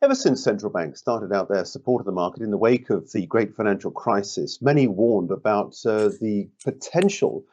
Ever since central banks started out their support of the market in the wake of the great financial crisis, many warned about the potential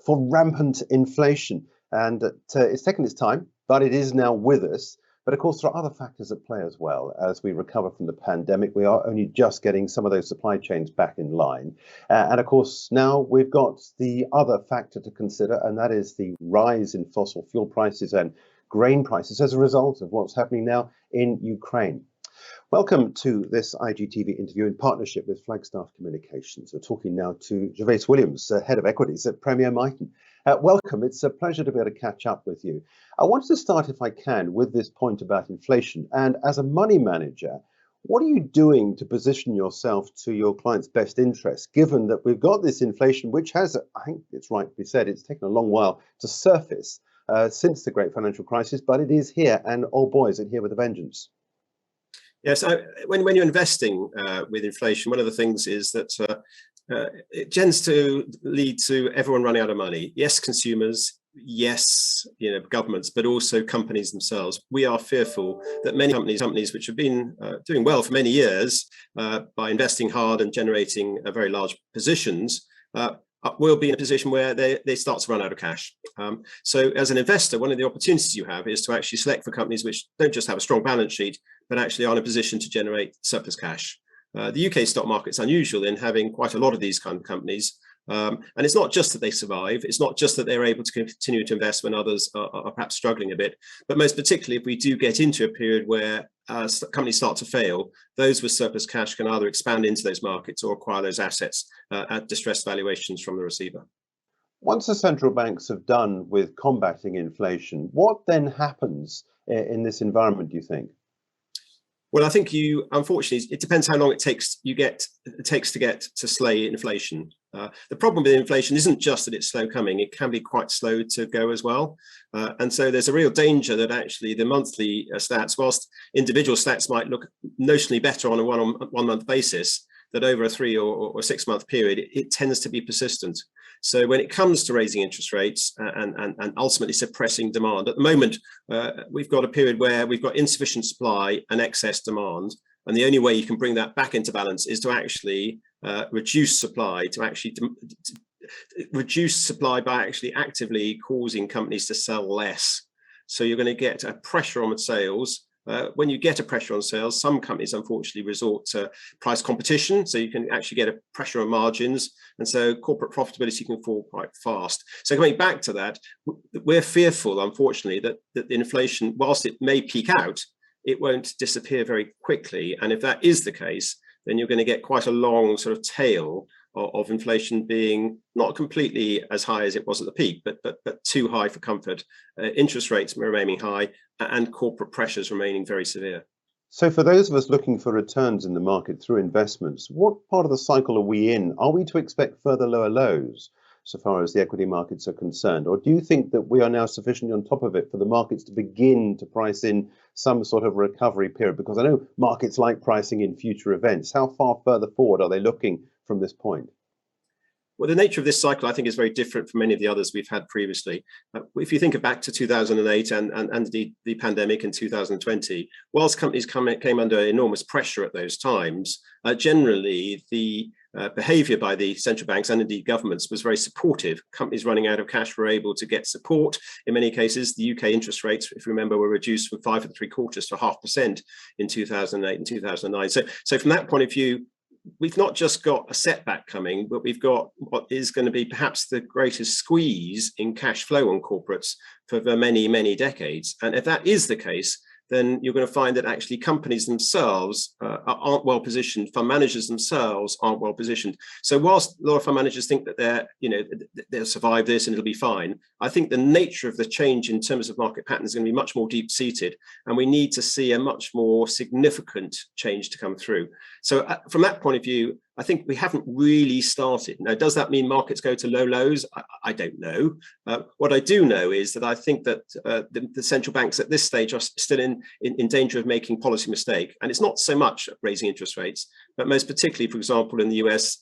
for rampant inflation. And that it's taken its time, but it is now with us. But of course, there are other factors at play as well. As we recover from the pandemic, we are only just getting some of those supply chains back in line. And of course, now we've got the other factor to consider, and that is the rise in fossil fuel prices and grain prices as a result of what's happening now in Ukraine. Welcome to this IGTV interview in partnership with Flagstaff Communications. We're talking now to Gervais Williams, Head of Equities at Premier Miton. Welcome. It's a pleasure to be able to catch up with you. I wanted to start, if I can, with this point about inflation. And as a money manager, what are you doing to position yourself to your clients' best interests, given that we've got this inflation, which has, I think it's right to be said, it's taken a long while to surface since the great financial crisis, but it is here, and oh boy, is it here with a vengeance. Yes, when you're investing with inflation, one of the things is that it tends to lead to everyone running out of money. Yes, consumers, yes, governments, but also companies themselves. We are fearful that many companies which have been doing well for many years by investing hard and generating very large positions will be in a position where they start to run out of cash. So as an investor, one of the opportunities you have is to actually select for companies which don't just have a strong balance sheet, but actually are in a position to generate surplus cash. The UK stock market's unusual in having quite a lot of these kind of companies. And it's not just that they survive, it's not just that they're able to continue to invest when others are perhaps struggling a bit, but most particularly if we do get into a period where companies start to fail, those with surplus cash can either expand into those markets or acquire those assets at distressed valuations from the receiver. Once the central banks have done with combating inflation, what then happens in this environment, do you think? Well, I think unfortunately, it depends how long it takes to get to slay inflation. The problem with inflation isn't just that it's slow coming, it can be quite slow to go as well. And so there's a real danger that actually the monthly stats, whilst individual stats might look notionally better on a one month basis, that over a 3 or 6 month period, it tends to be persistent. So when it comes to raising interest rates and ultimately suppressing demand, at the moment, we've got a period where we've got insufficient supply and excess demand. And the only way you can bring that back into balance is to actually reduce supply, reduce supply by actually actively causing companies to sell less. So you're going to get a pressure on sales. When you get a pressure on sales, some companies unfortunately resort to price competition, so you can actually get a pressure on margins, and so corporate profitability can fall quite fast. So coming back to that, we're fearful, unfortunately, that the inflation, whilst it may peak out, it won't disappear very quickly. And if that is the case, then you're going to get quite a long sort of tail of inflation being not completely as high as it was at the peak, but too high for comfort, interest rates remaining high, and corporate pressures remaining very severe. So for those of us looking for returns in the market through investments, what part of the cycle are we in? Are we to expect further lower lows so far as the equity markets are concerned? Or do you think that we are now sufficiently on top of it for the markets to begin to price in some sort of recovery period? Because I know markets like pricing in future events. How far further forward are they looking from this point? Well, the nature of this cycle, I think, is very different from many of the others we've had previously. If you think back to 2008 and the pandemic in 2020, whilst companies came under enormous pressure at those times, generally the behaviour by the central banks and indeed governments was very supportive. Companies running out of cash were able to get support. In many cases, the UK interest rates, if you remember, were reduced from 5.75% to 0.5% in 2008 and 2009. So from that point of view, we've not just got a setback coming, but we've got what is going to be perhaps the greatest squeeze in cash flow on corporates for many, many decades. And if that is the case, then you're going to find that actually companies themselves aren't well positioned. Fund managers themselves aren't well positioned. So whilst a lot of fund managers think that they'll survive this and it'll be fine, I think the nature of the change in terms of market patterns is going to be much more deep seated, and we need to see a much more significant change to come through. So from that point of view, I think we haven't really started. Now, does that mean markets go to low lows? I don't know. What I do know is that I think that the central banks at this stage are still in danger of making policy mistake. And it's not so much raising interest rates, but most particularly, for example, in the US,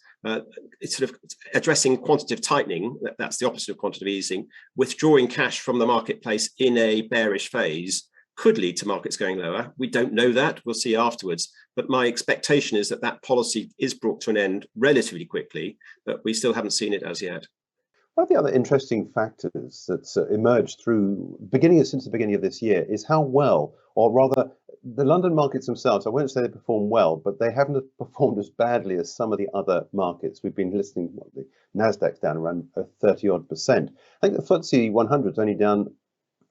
it's sort of addressing quantitative tightening. That's the opposite of quantitative easing. Withdrawing cash from the marketplace in a bearish phase could lead to markets going lower. We don't know that. We'll see afterwards. But my expectation is that that policy is brought to an end relatively quickly, but we still haven't seen it as yet. One of the other interesting factors that's emerged since the beginning of this year is how well, or rather, the London markets themselves, I won't say they perform well, but they haven't performed as badly as some of the other markets. We've been listening, the Nasdaq's down around 30-odd%. I think the FTSE 100 is only down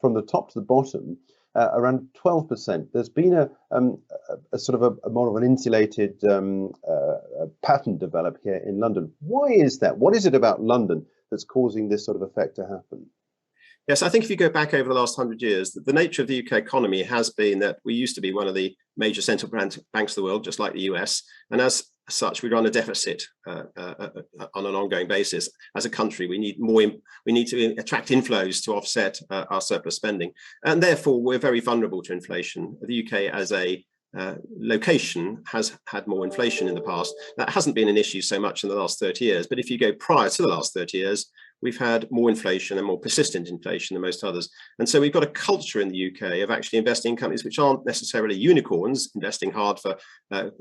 from the top to the bottom around 12%. There's been a sort of a more of an insulated pattern develop here in London. Why is that? What is it about London that's causing this sort of effect to happen? Yes, I think if you go back over the last 100 years, the nature of the UK economy has been that we used to be one of the major central banks of the world, just like the US. And as such, we run a deficit on an ongoing basis. As a country, we need to attract inflows to offset our surplus spending. And therefore, we're very vulnerable to inflation. The UK as a location has had more inflation in the past. That hasn't been an issue so much in the last 30 years. But if you go prior to the last 30 years, we've had more inflation and more persistent inflation than most others. And so we've got a culture in the UK of actually investing in companies which aren't necessarily unicorns, investing hard for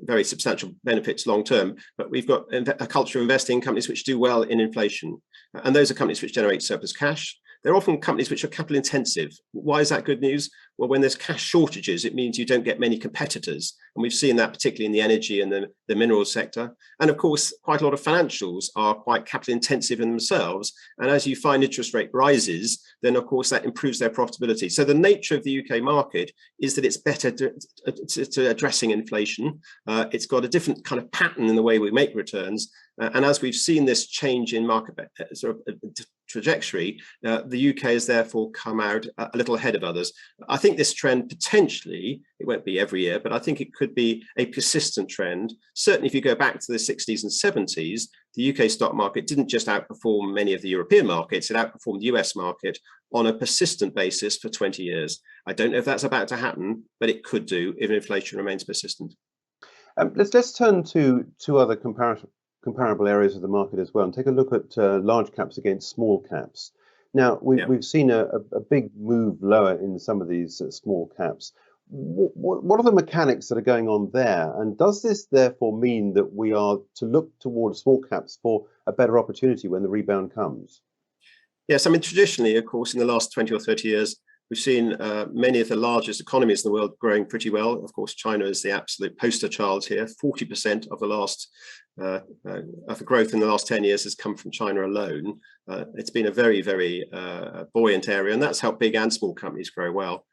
very substantial benefits long term, but we've got a culture of investing in companies which do well in inflation. And those are companies which generate surplus cash. They're often companies which are capital intensive. Why is that good news? Well, when there's cash shortages, it means you don't get many competitors. And we've seen that particularly in the energy and the minerals sector. And of course, quite a lot of financials are quite capital intensive in themselves. And as you find interest rate rises, then of course that improves their profitability. So the nature of the UK market is that it's better to addressing inflation. It's got a different kind of pattern in the way we make returns. And as we've seen this change in market sort of trajectory, the UK has therefore come out a little ahead of others. I think this trend potentially, it won't be every year, but I think it could be a persistent trend. Certainly if you go back to the 60s and 70s, the UK stock market didn't just outperform many of the European markets, it outperformed the US market on a persistent basis for 20 years. I don't know if that's about to happen, but it could do if inflation remains persistent. Let's turn to two other comparable areas of the market as well, and take a look at large caps against small caps. Now, we've seen a big move lower in some of these small caps. What are the mechanics that are going on there? And does this therefore mean that we are to look towards small caps for a better opportunity when the rebound comes? Yes, I mean, traditionally, of course, in the last 20 or 30 years, we've seen many of the largest economies in the world growing pretty well. Of course, China is the absolute poster child here. 40% of the last of the growth in the last 10 years has come from China alone. It's been a very, very buoyant area, and that's helped big and small companies grow well.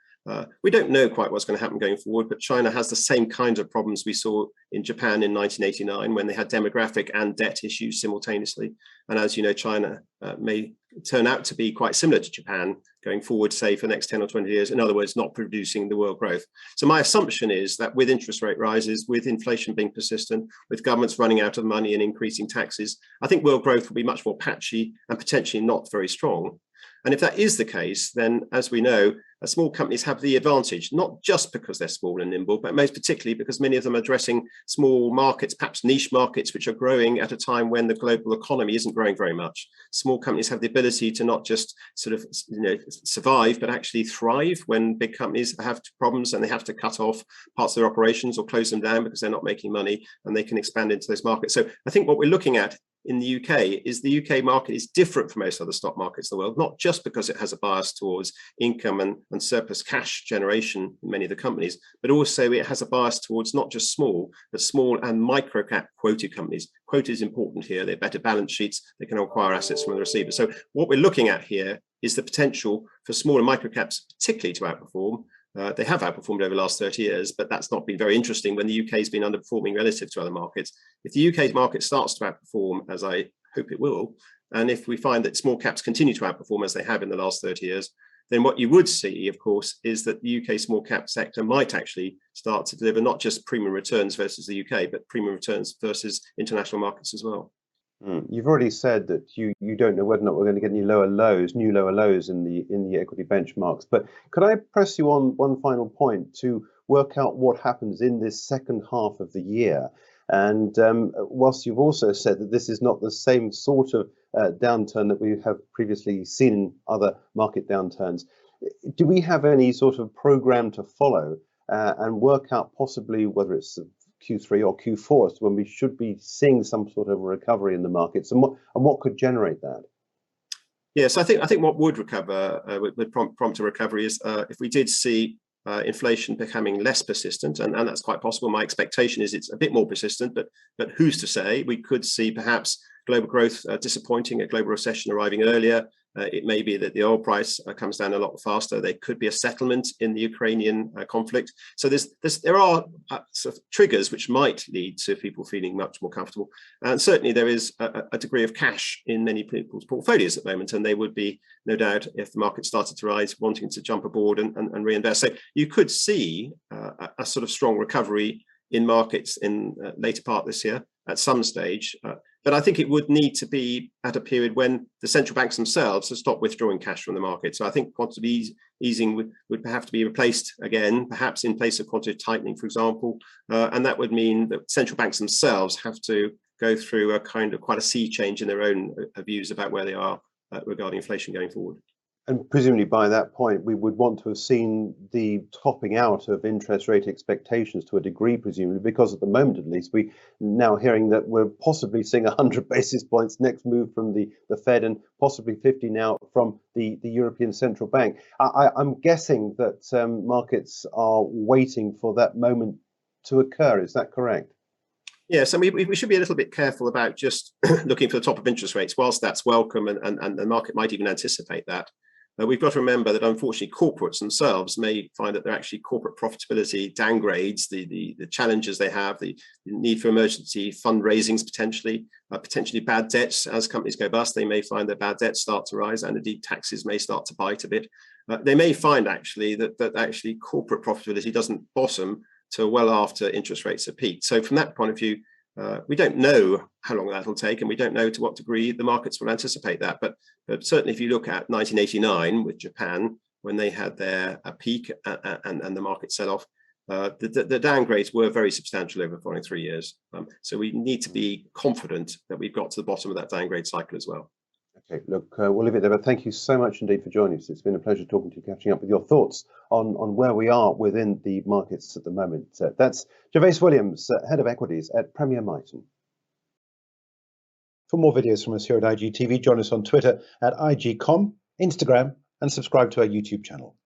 We don't know quite what's going to happen going forward, but China has the same kinds of problems we saw in Japan in 1989 when they had demographic and debt issues simultaneously. And as you know, China may turn out to be quite similar to Japan going forward, say for the next 10 or 20 years. In other words, not producing the world growth. So my assumption is that with interest rate rises, with inflation being persistent, with governments running out of money and increasing taxes, I think world growth will be much more patchy and potentially not very strong. And if that is the case, then as we know, small companies have the advantage, not just because they're small and nimble, but most particularly because many of them are addressing small markets, perhaps niche markets, which are growing at a time when the global economy isn't growing very much. Small companies have the ability to not just sort of survive, but actually thrive when big companies have problems and they have to cut off parts of their operations or close them down because they're not making money, and they can expand into those markets. So I think what we're looking at in the UK is the UK market is different from most other stock markets in the world, not just because it has a bias towards income and surplus cash generation in many of the companies, but also it has a bias towards not just small, but small and micro cap quoted companies. Quoted is important here. They're better balance sheets. They can acquire assets from the receiver. So what we're looking at here is the potential for small and micro caps particularly to outperform. They have outperformed over the last 30 years, but that's not been very interesting when the UK has been underperforming relative to other markets. If the UK market starts to outperform, as I hope it will, and if we find that small caps continue to outperform as they have in the last 30 years, then what you would see, of course, is that the UK small cap sector might actually start to deliver not just premium returns versus the UK, but premium returns versus international markets as well. You've already said that you don't know whether or not we're going to get any new lower lows in the equity benchmarks. But could I press you on one final point to work out what happens in this second half of the year? And whilst you've also said that this is not the same sort of downturn that we have previously seen in other market downturns, Do we have any sort of program to follow and work out possibly whether it's Q3 or Q4 as to when we should be seeing some sort of recovery in the markets, and what could generate that? Yes, I think what would recover, would prompt a recovery is if we did see inflation becoming less persistent, and that's quite possible. My expectation is it's a bit more persistent, but who's to say? We could see perhaps global growth disappointing, a global recession arriving earlier. It may be that the oil price comes down a lot faster. There could be a settlement in the Ukrainian conflict. So there are sort of triggers which might lead to people feeling much more comfortable. And certainly there is a degree of cash in many people's portfolios at the moment, and they would be, no doubt, if the market started to rise, wanting to jump aboard and reinvest. So you could see a sort of strong recovery in markets in later part this year at some stage. But I think it would need to be at a period when the central banks themselves have stopped withdrawing cash from the market. So I think quantitative easing would have to be replaced again, perhaps in place of quantitative tightening, for example. And that would mean that central banks themselves have to go through a kind of quite a sea change in their own views about where they are regarding inflation going forward. And presumably by that point, we would want to have seen the topping out of interest rate expectations to a degree, presumably, because at the moment, at least, we're now hearing that we're possibly seeing 100 basis points next move from the Fed, and possibly 50 now from the European Central Bank. I'm guessing that markets are waiting for that moment to occur. Is that correct? Yes, and we should be a little bit careful about just looking for the top of interest rates. Whilst that's welcome, and the market might even anticipate that, we've got to remember that unfortunately corporates themselves may find that they're actually corporate profitability downgrades, the challenges they have, the need for emergency fundraisings, potentially bad debts. As companies go bust, they may find that bad debts start to rise, and indeed taxes may start to bite a bit. They may find actually that actually corporate profitability doesn't bottom till well after interest rates have peaked. So from that point of view, we don't know how long that'll take, and we don't know to what degree the markets will anticipate that. But certainly, if you look at 1989 with Japan, when they had their peak and the market sell off, the downgrades were very substantial over the following 3 years. So we need to be confident that we've got to the bottom of that downgrade cycle as well. Okay, look, we'll leave it there, but thank you so much indeed for joining us. It's been a pleasure talking to you, catching up with your thoughts on where we are within the markets at the moment. That's Gervais Williams, Head of Equities at Premier Miton. For more videos from us here at IGTV, join us on Twitter at IGCom, Instagram, and subscribe to our YouTube channel.